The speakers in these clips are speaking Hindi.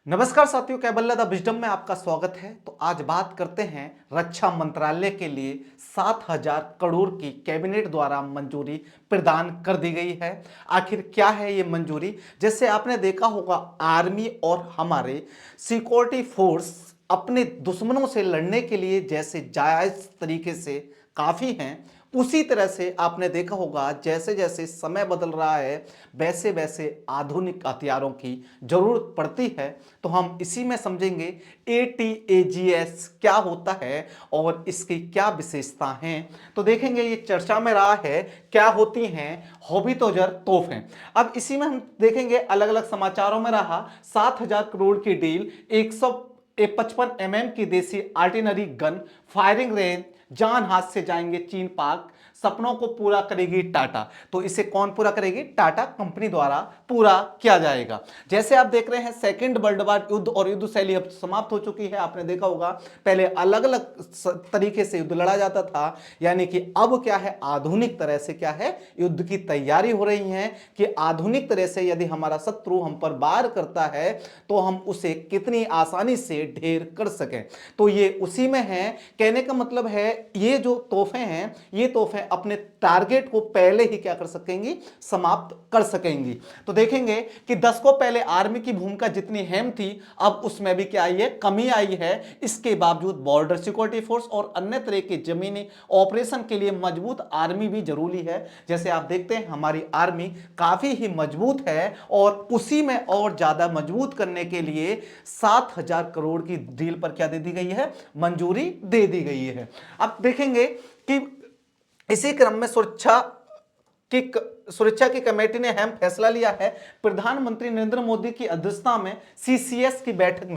नमस्कार साथियों, कैबल्ला द विजडम में आपका स्वागत है। तो आज बात करते हैं रक्षा मंत्रालय के लिए 7,000 करोड़ की कैबिनेट द्वारा मंजूरी प्रदान कर दी गई है। आखिर क्या है ये मंजूरी? जैसे आपने देखा होगा, आर्मी और हमारे सिक्योरिटी फोर्स अपने दुश्मनों से लड़ने के लिए जैसे जायज तरीके से काफ़ी हैं, उसी तरह से आपने देखा होगा जैसे जैसे समय बदल रहा है वैसे वैसे आधुनिक हथियारों की जरूरत पड़ती है। तो हम इसी में समझेंगे ATAGS क्या होता है और इसकी क्या विशेषता हैं। तो देखेंगे ये चर्चा में रहा है क्या होती हैं हौबितोजर तोफें। अब इसी में हम देखेंगे अलग अलग समाचारों में रहा 7,000 करोड़ की डील, 155 की देसी आर्टिलरी गन, फायरिंग रेंज, जान हाथ से जाएंगे चीन पाक, सपनों को पूरा करेगी टाटा। तो इसे कौन पूरा करेगी? टाटा कंपनी द्वारा पूरा किया जाएगा। जैसे आप देख रहे हैं सेकंड वर्ल्ड वार युद्ध और युद्ध शैली अब समाप्त हो चुकी है। आपने देखा होगा पहले अलग अलग तरीके से युद्ध लड़ा जाता था, यानी कि अब क्या है, आधुनिक तरह से क्या है, युद्ध की तैयारी हो रही है कि आधुनिक तरह से यदि हमारा शत्रु हम पर वार करता है तो हम उसे कितनी आसानी से ढेर कर सकें। तो ये उसी में है। कहने का मतलब है ये जो तोहफे हैं, ये तोहफे अपने टारगेट को पहले ही क्या कर सकेंगी, समाप्त कर सकेंगी। तो देखेंगे कि 10 को पहले आर्मी की भूमिका जितनी अहम थी अब उसमें भी क्या आई है, कमी आई है। इसके बावजूद बॉर्डर सिक्योरिटी फोर्स और अन्य तरह के जमीनी ऑपरेशन के लिए मजबूत आर्मी भी जरूरी है। जैसे आप देखते हैं हमारी आर्मी काफी ही मजबूत है और उसी में और ज्यादा मजबूत करने के लिए 7,000 करोड़ की डील पर क्या दे दी गई है, मंजूरी दे दी गई है। अब देखेंगे कि इसी क्रम में सुरक्षा की कमेटी ने अहम फैसला लिया है। प्रधानमंत्री नरेंद्र मोदी की अध्यक्षता में सीसीएस की बैठक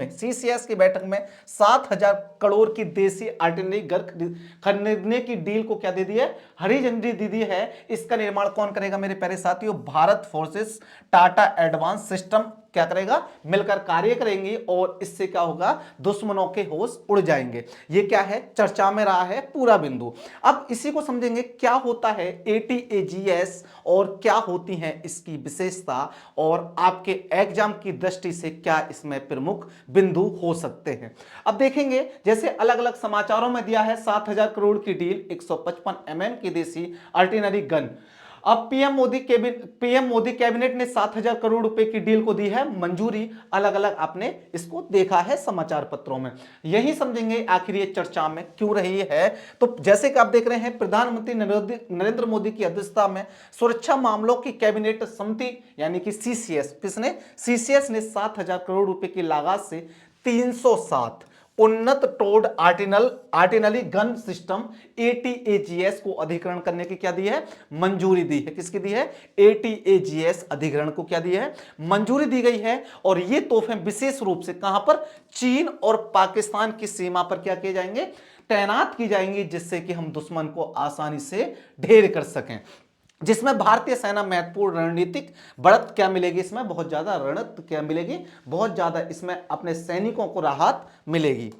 में 7,000 करोड़ की देसी आर्टिलरी गन खरीदने की डील को क्या दे दी है, हरी झंडी दे दी है। इसका निर्माण कौन करेगा मेरे प्यारे साथियों? Bharat forces Tata advance system क्या करेगा, मिलकर कार्य करेंगी और इससे क्या होगा, दुश्मनों के होश उड़ जाएंगे। ये क्या है, चर्चा में रहा है पूरा बिंदु। अब इसी को समझेंगे क्या होता है ATAGS और क्या होती है इसकी विशेषता और आपके एग्जाम की दृष्टि से क्या इसमें प्रमुख बिंदु हो सकते हैं। अब देखेंगे जैसे अलग अलग समाचारों में दिया है 7,000 करोड़ की डील, 155 की देसी आर्टिलरी गन। अब पीएम मोदी कैबिनेट ने 7,000 करोड़ रुपए की डील को दी है मंजूरी। अलग अलग आपने इसको देखा है समाचार पत्रों में। यही समझेंगे आखिर ये चर्चा में क्यों रही है। तो जैसे कि आप देख रहे हैं प्रधानमंत्री नरेंद्र मोदी की अध्यक्षता में सुरक्षा मामलों की कैबिनेट समिति यानी कि सीसीएस ने 7,000 करोड़ रुपए की लागत से 307 उन्नत towed artillery gun system ATAGS को अधिग्रहण करने की क्या दी है, मंजूरी दी है। किसकी दी है? ATAGS अधिग्रहण को क्या दी है, मंजूरी दी गई है। और ये तोहफे विशेष रूप से कहां पर, चीन और पाकिस्तान की सीमा पर क्या किए जाएंगे, तैनात की जाएंगी, जिससे कि हम दुश्मन को आसानी से ढेर कर सकें। जिसमें भारतीय सेना महत्वपूर्ण रणनीतिक बढ़त क्या मिलेगी, इसमें बहुत ज्यादा रणनीति क्या मिलेगी, बहुत ज्यादा इसमें अपने सैनिकों को राहत मिलेगी।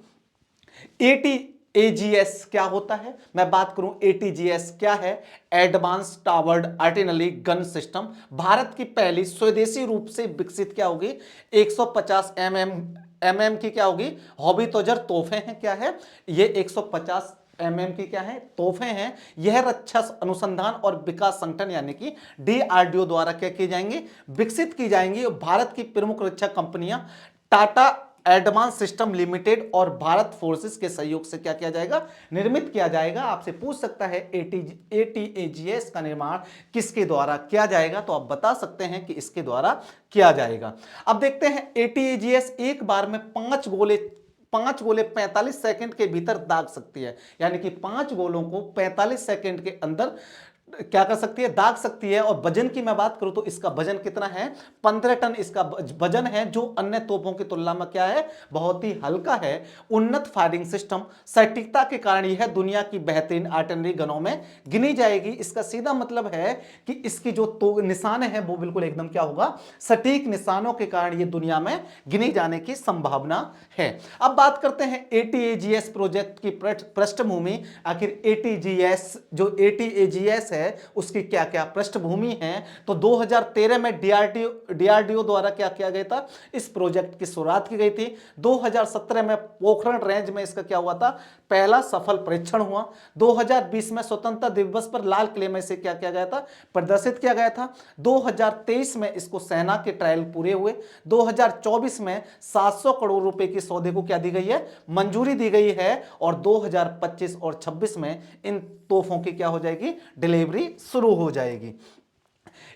ATAGS क्या होता है, मैं बात करूं ATAGS क्या है, advance toward artillery gun system. Bharat की पहली स्वदेशी रूप से विकसित क्या होगी, 150 mm की क्या होगी, हौबितोजर तोहफे हैं। क्या है ये 150 mm की क्या है, तोहफे हैं। यह रक्षा अनुसंधान और विकास संगठन यानी कि DRDO द्वारा क्या की जाएंगी, विकसित की जाएंगी। भारत की प्रमुख रक्षा कंपनियां टाटा एडवांस सिस्टम लिमिटेड और भारत फोर्सेस के सहयोग से क्या किया जाएगा, निर्मित किया जाएगा। आपसे पूछ सकता है ATAGS का निर्माण किसके द्वारा किया जाएगा, तो आप बता सकते हैं कि इसके द्वारा किया जाएगा। अब देखते हैं ATAGS एक बार में 5 गोले 45 सेकंड के भीतर दाग सकती है, यानी कि 5 गोलों को 45 सेकंड के अंदर क्या कर सकती है, दाग सकती है। और वजन की मैं बात करूं तो इसका वजन कितना है, 15 टन इसका वजन है, जो अन्य तोपों की तुलना में क्या है, बहुत ही हल्का है। उन्नत फायरिंग सिस्टम, सटीकता के कारण यह दुनिया की बेहतरीन आर्टिलरी गनों में गिनी जाएगी। इसका सीधा मतलब है कि इसकी जो तो निशान है वो बिल्कुल एकदम क्या होगा, सटीक निशानों के कारण ये दुनिया में गिनी जाने की संभावना है। अब बात करते हैं ATAGS प्रोजेक्ट की पृष्ठभूमि। आखिर ATAGS है उसकी क्या क्या पृष्ठभूमि है। तो 2013 में डीआरडीओ द्वारा क्या किया गया था, इस प्रोजेक्ट की शुरुआत की गई थी। 2017 में पोखरण रेंज में इसका क्या हुआ था, पहला सफल परीक्षण हुआ। 2020 में स्वतंत्रता दिवस पर लाल किले में इसे क्या किया गया था, प्रदर्शित किया गया था। 2023 में इसको सेना के ट्रायल पूरे हुए। 2024 में 700 करोड़ रुपए की सौदे को क्या दी गई है, मंजूरी दी गई है। और 2025 और 26 में इन तोहफों की क्या हो जाएगी, डिलीवरी शुरू हो जाएगी।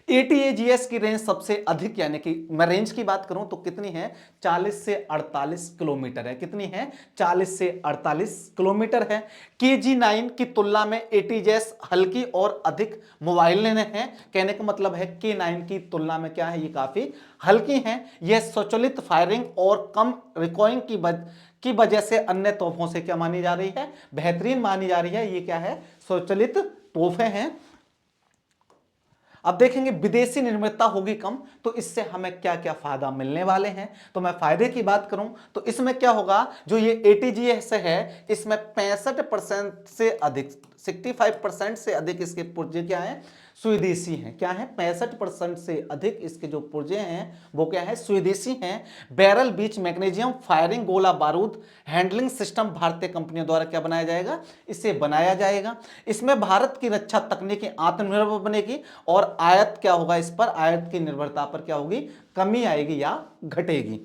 ATAGS की रेंज सबसे अधिक, यानी कि मैं रेंज की बात करूं तो कितनी है, 40 से 48 किलोमीटर है। कितनी है, 40 से 48 किलोमीटर है। KG-9 की तुलना में ATAGS हल्की और अधिक मोबाइल है। कहने का मतलब है K9 की तुलना में क्या है, ये काफी हल्की है। यह स्वचालित फायरिंग और कम रिकॉइलिंग की वजह से अन्य तोहफों से क्या मानी जा रही है, बेहतरीन मानी जा रही है। ये क्या है, स्वचालित तोहफे हैं। अब देखेंगे विदेशी निर्मितता होगी कम, तो इससे हमें क्या क्या फायदा मिलने वाले हैं। तो मैं फायदे की बात करूं तो इसमें क्या होगा, जो ये ATGS है इसमें 65% से अधिक, 65% से अधिक इसके पुर्जे क्या है, स्वदेशी हैं। क्या है, 65% से अधिक इसके जो पुर्जे हैं वो क्या है, स्वदेशी हैं। बैरल बीच मैग्नीशियम फायरिंग गोला बारूद हैंडलिंग सिस्टम भारतीय कंपनियों द्वारा क्या बनाया जाएगा, इसे बनाया जाएगा। इसमें भारत की रक्षा तकनीकी आत्मनिर्भर बनेगी और आयात क्या होगा, इस पर आयात की निर्भरता पर क्या होगी, कमी आएगी या घटेगी।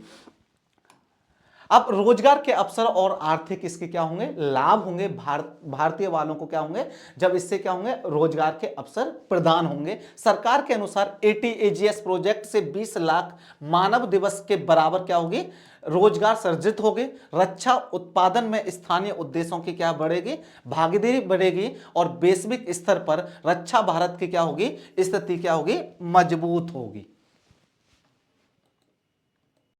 अब रोजगार के अवसर और आर्थिक इसके क्या होंगे, लाभ होंगे। भारतीय वालों को क्या होंगे, जब इससे क्या होंगे, रोजगार के अवसर प्रदान होंगे। सरकार के अनुसार ATAGS प्रोजेक्ट से 20 लाख मानव दिवस के बराबर क्या होगी, रोजगार सर्जित होंगे। रक्षा उत्पादन में स्थानीय उद्देश्यों की क्या बढ़ेगी, भागीदारी बढ़ेगी और वैश्विक स्तर पर रक्षा भारत की क्या होगी, स्थिति क्या होगी, मजबूत होगी।